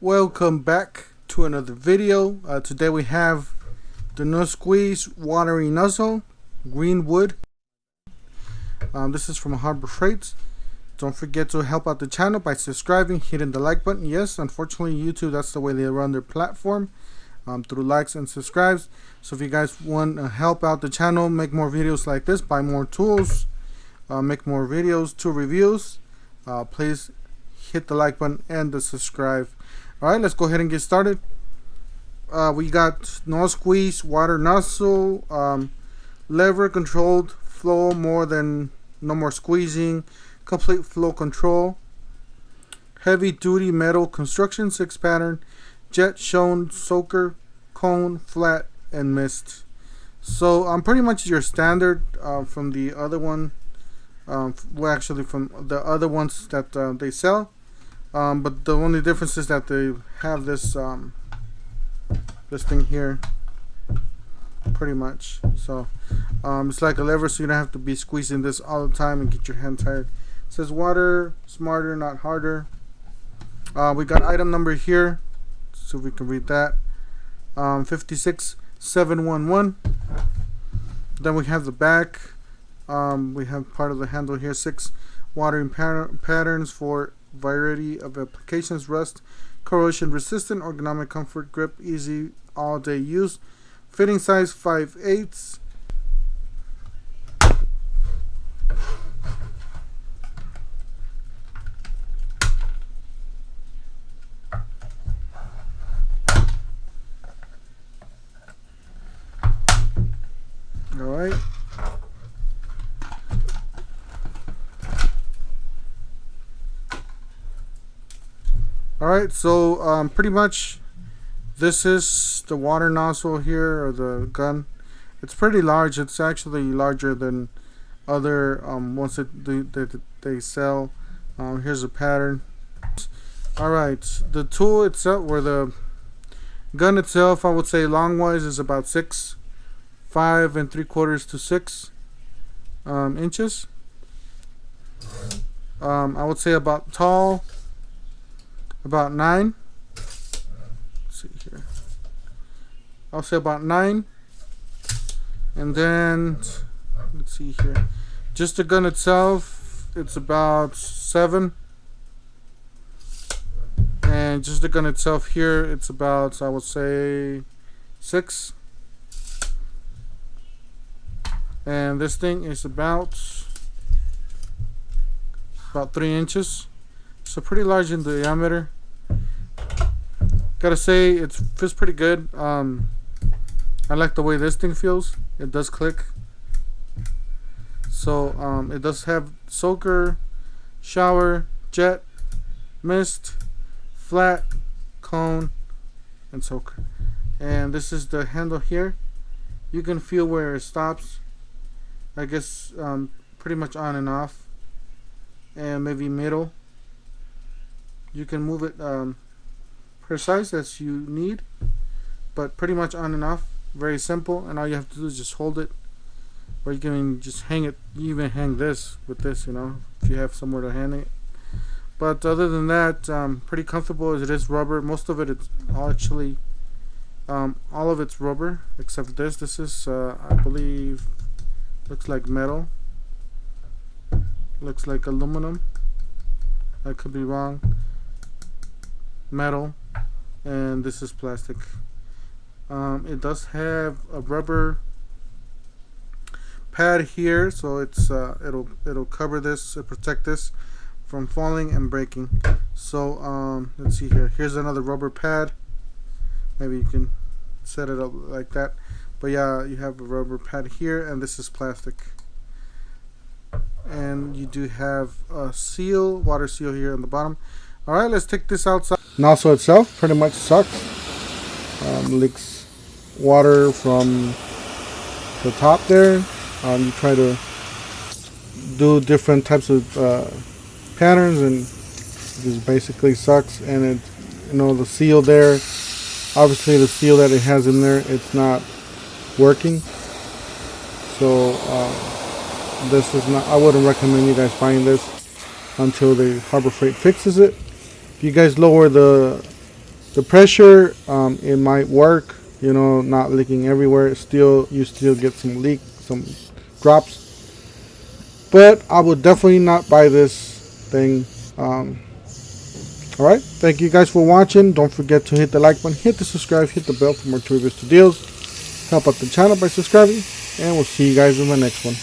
Welcome back to another video. Today we have the No Squeeze Water Nozzle, Greenwood. This is from Harbor Freight. Don't forget to help out the channel by subscribing, hitting the like button. Yes, unfortunately YouTube, that's the way they run their platform, through likes and subscribes. So if you guys want to help out the channel, make more videos like this, buy more tools, make more videos, tool reviews, please hit the like button and the subscribe. Alright, let's go ahead and get started. We got No Squeeze Water Nozzle, lever controlled flow, no more squeezing, complete flow control, heavy duty metal construction, 6 pattern, jet shown, soaker, cone, flat, and mist. So pretty much your standard from the other one, well actually from the other ones that they sell. But the only difference is that they have this this thing here, pretty much. So it's like a lever, so you don't have to be squeezing this all the time and get your hand tired. It says water smarter, not harder. We got item number here, so we can read that. 56711. Then we have the back. We have part of the handle here. 6 watering patterns for variety of applications: rust, corrosion resistant, ergonomic comfort, grip, easy all day use. Fitting size 5/8. All right. Alright, so pretty much this is the water nozzle here, or the gun. It's pretty large. It's actually larger than other ones that they sell. Here's a pattern. Alright, the tool itself, or the gun itself, I would say long wise is about 5 3/4 to 6 inches. I would say about tall, about 9. Let's see here. I'll say about 9. And then let's see here. Just the gun itself, it's about 7. And just the gun itself here, it's about, I would say, 6. And this thing is about 3 inches. So pretty large in diameter. Gotta say, it feels pretty good. I like the way this thing feels. It does click. So it does have soaker, shower, jet, mist, flat, cone, and soaker. And this is the handle here. You can feel where it stops. I guess pretty much on and off, and maybe middle. You can move it precise as you need, but pretty much on and off. Very simple, and all you have to do is just hold it, or you can just hang it. You even hang this with this, you know, if you have somewhere to hang it. But other than that, pretty comfortable. As it is rubber. Most of it is actually all of it's rubber except this. This is I believe, looks like metal, looks like aluminum. I could be wrong. Metal, and this is plastic. It does have a rubber pad here, so it's it'll cover this, protect this from falling and breaking. So let's see here. Here's another rubber pad. Maybe you can set it up like that. But yeah, you have a rubber pad here, and this is plastic. And you do have a seal, water seal here on the bottom. Alright, let's take this outside. Nozzle itself pretty much sucks. Leaks water from the top there. You try to do different types of patterns, and it just basically sucks. And it, you know, the seal there, obviously the seal that it has in there, it's not working. So this is not, I wouldn't recommend you guys buying this until the Harbor Freight fixes it. If you guys lower the The pressure, it might work, you know, not leaking everywhere. Still, you still get some leak, some drops. But I would definitely not buy this thing. Alright, thank you guys for watching. Don't forget to hit the like button, hit the subscribe, hit the bell for more reviews to deals. Help out the channel by subscribing, and we'll see you guys in the next one.